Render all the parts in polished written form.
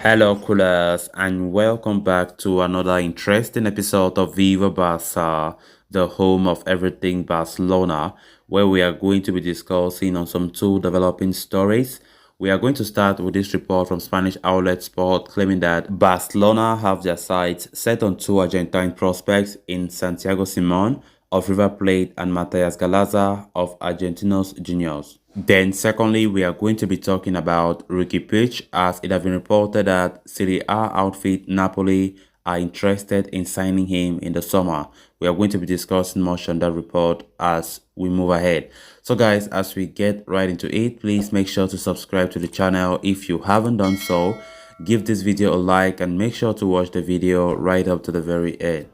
Hello, coolers, and welcome back to another interesting episode of Viva Barca, the home of everything Barcelona, where we are going to be discussing on some two developing stories. We are going to start with this report from Spanish outlet Sport claiming that Barcelona have their sights set on two Argentine prospects in Santiago Simon of River Plate and Matías Galaza of Argentinos Juniors. Then secondly, we are going to be talking about Riqui Puig, as it has been reported that Serie A outfit Napoli are interested in signing him in the summer. We are going to be discussing much on that report as we move ahead. So guys, as we get right into it, please make sure to subscribe to the channel if you haven't done so. Give this video a like and make sure to watch the video right up to the very end.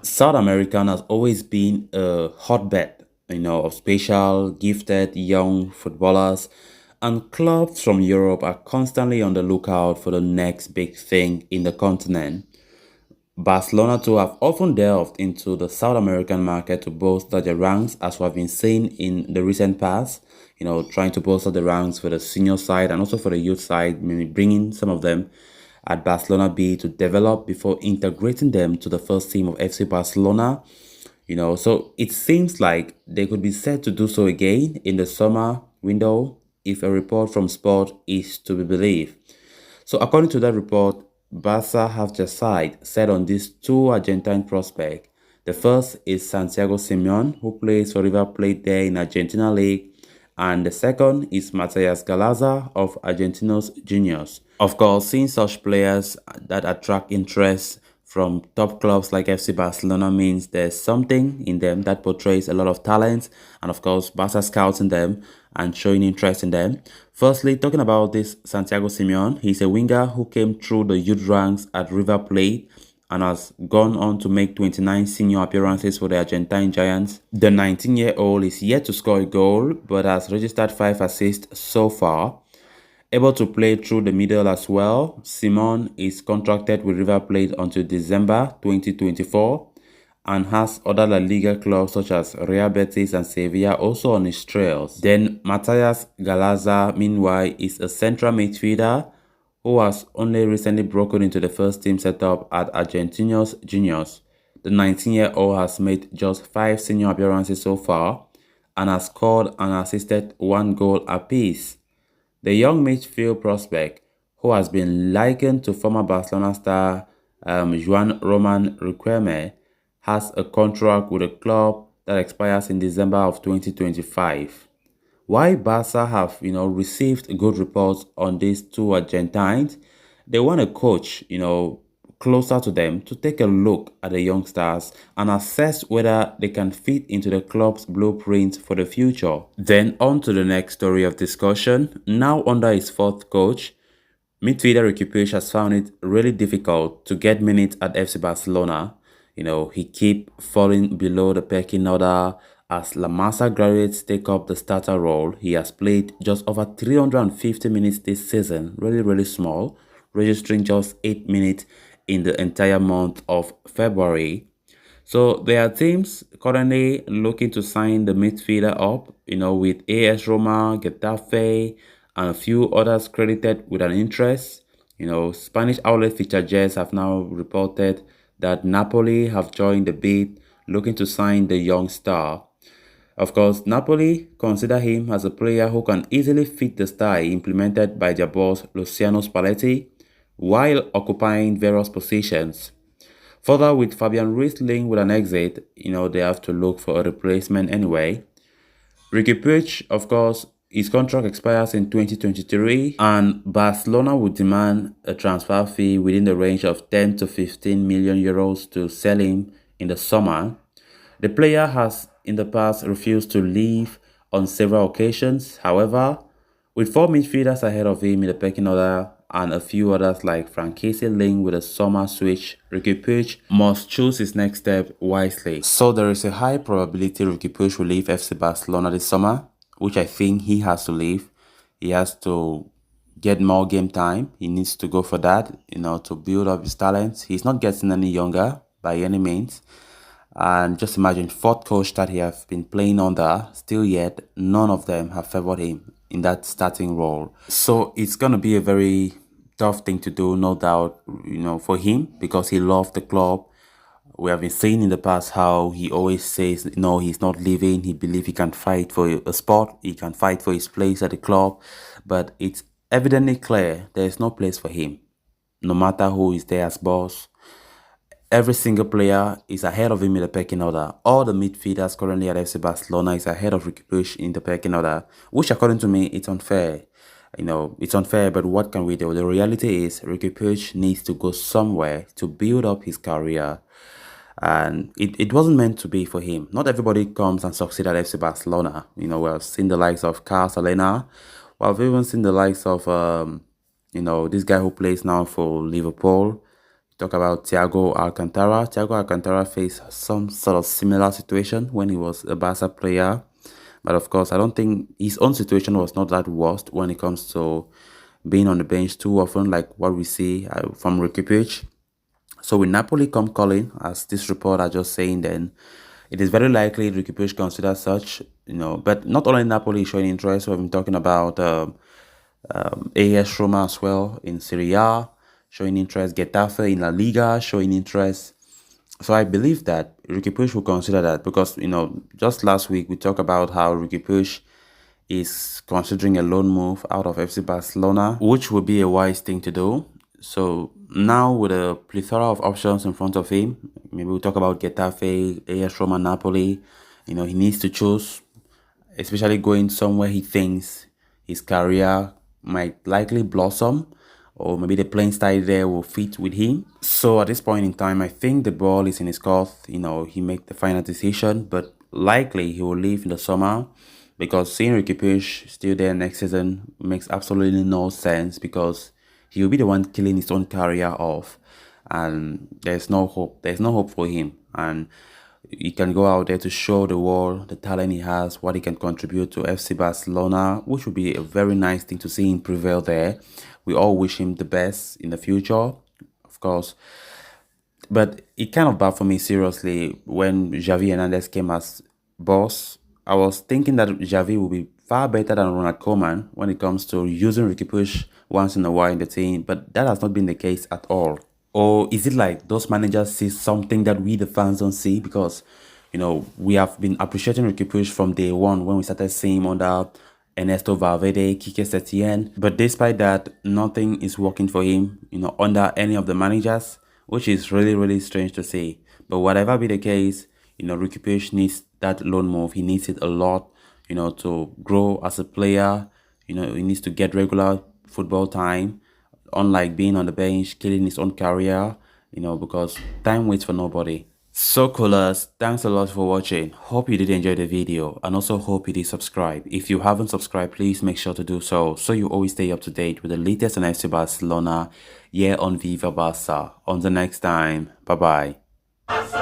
South America has always been a hotbed, of special, gifted young footballers, and clubs from Europe are constantly on the lookout for the next big thing in the continent. Barcelona too have often delved into the South American market to bolster their ranks, as we have been seeing in the recent past, trying to bolster the ranks for the senior side and also for the youth side, maybe bringing some of them at Barcelona B to develop before integrating them to the first team of FC Barcelona. So it seems like they could be set to do so again in the summer window if a report from Sport is to be believed. So according to that report, Barca have their sight set on these two Argentine prospects. The first is Santiago Simeon, who plays for River Plate there in Argentina League, and the second is Matías Galaza of Argentinos Juniors. Of course, seeing such players that attract interest from top clubs like FC Barcelona means there's something in them that portrays a lot of talent, and of course Barca scouting them and showing interest in them. Firstly, talking about this Santiago Simeon, he's a winger who came through the youth ranks at River Plate and has gone on to make 29 senior appearances for the Argentine Giants. The 19-year-old is yet to score a goal but has registered 5 assists so far. Able to play through the middle as well, Simon is contracted with River Plate until December 2024 and has other La Liga clubs such as Real Betis and Sevilla also on his trails. Then Matías Galaza, meanwhile, is a central midfielder who has only recently broken into the first team setup at Argentinos Juniors. The 19-year-old has made just 5 senior appearances so far and has scored and assisted 1 goal apiece. The young midfield prospect, who has been likened to former Barcelona star Joan Roman Riquelme, has a contract with a club that expires in December of 2025. While Barca have, received good reports on these two Argentines, they want a coach, closer to them to take a look at the youngsters and assess whether they can fit into the club's blueprint for the future. Then on to the next story of discussion. Now under his fourth coach, midfielder Riqui Puig has found it really difficult to get minutes at FC Barcelona. He keep falling below the pecking order as La Masia graduates take up the starter role. He has played just over 350 minutes this season, really small, registering just 8 minutes in the entire month of February. So there are teams currently looking to sign the midfielder up, with AS Roma, Getafe, and a few others credited with an interest. Spanish outlet Feature Jets have now reported that Napoli have joined the bid looking to sign the young star. Of course, Napoli consider him as a player who can easily fit the style implemented by their boss Luciano Spalletti while occupying various positions. Further, with Fabian Ruiz linked with an exit, they have to look for a replacement anyway. Riqui Puig, of course, his contract expires in 2023 and Barcelona would demand a transfer fee within the range of 10 to 15 million euros to sell him in the summer. The player has in the past refused to leave on several occasions. However, with 4 midfielders ahead of him in the pecking order and a few others like Frankesi linked with a summer switch, Riqui Puig must choose his next step wisely. So there is a high probability Riqui Puig will leave FC Barcelona this summer, which I think he has to leave. He has to get more game time. He needs to go for that, to build up his talents. He's not getting any younger by any means. And just imagine, fourth coach that he has been playing under, still yet, none of them have favored him in that starting role. So it's going to be a very tough thing to do, no doubt, for him, because he loved the club. We have been saying in the past how he always says, no, he's not leaving. He believes he can fight for a spot. He can fight for his place at the club. But it's evidently clear there is no place for him. No matter who is there as boss, every single player is ahead of him in the pecking order. All the midfielders currently at FC Barcelona is ahead of Riqui Puig in the pecking order, which according to me, it's unfair. It's unfair, but what can we do? The reality is Riqui Puig needs to go somewhere to build up his career. And it wasn't meant to be for him. Not everybody comes and succeeds at FC Barcelona. We've seen the likes of Carcelena. We've even seen the likes of, this guy who plays now for Liverpool. Talk about Thiago Alcantara. Thiago Alcantara faced some sort of similar situation when he was a Barca player. But of course, I don't think his own situation was not that worst when it comes to being on the bench too often, like what we see from Riqui Puig. So with Napoli come calling, as this report are just saying, then it is very likely Riqui Puig consider such, But not only Napoli showing interest, we've been talking about AS Roma as well in Serie A, showing interest, Getafe in La Liga showing interest. So I believe that Riqui Puig will consider that because, just last week we talked about how Riqui Puig is considering a loan move out of FC Barcelona, which would be a wise thing to do. So now with a plethora of options in front of him, maybe we'll talk about Getafe, AS Roma, Napoli. He needs to choose, especially going somewhere he thinks his career might likely blossom, or maybe the playing style there will fit with him. So at this point in time, I think the ball is in his court. He make the final decision, but likely he will leave in the summer because seeing Riqui Puig still there next season makes absolutely no sense because he will be the one killing his own career off, and there's no hope. There's no hope for him, and he can go out there to show the world the talent he has, what he can contribute to FC Barcelona, which would be a very nice thing to see him prevail there. We all wish him the best in the future, of course. But it kind of bad for me, seriously, when Xavi Hernandez came as boss. I was thinking that Xavi would be far better than Ronald Koeman when it comes to using Riqui Puig once in a while in the team, but that has not been the case at all. Or is it like those managers see something that we the fans don't see? Because, we have been appreciating Riqui Puig from day one when we started seeing him under Ernesto Valverde, Quique Setien. But despite that, nothing is working for him, under any of the managers, which is really, really strange to see. But whatever be the case, Riqui Puig needs that loan move. He needs it a lot, to grow as a player. He needs to get regular football time, unlike being on the bench, killing his own career, because time waits for nobody. So coolers, thanks a lot for watching. Hope you did enjoy the video and also hope you did subscribe. If you haven't subscribed, please make sure to do so you always stay up to date with the latest on FC Barcelona here on Viva Barca. Until next time, bye bye.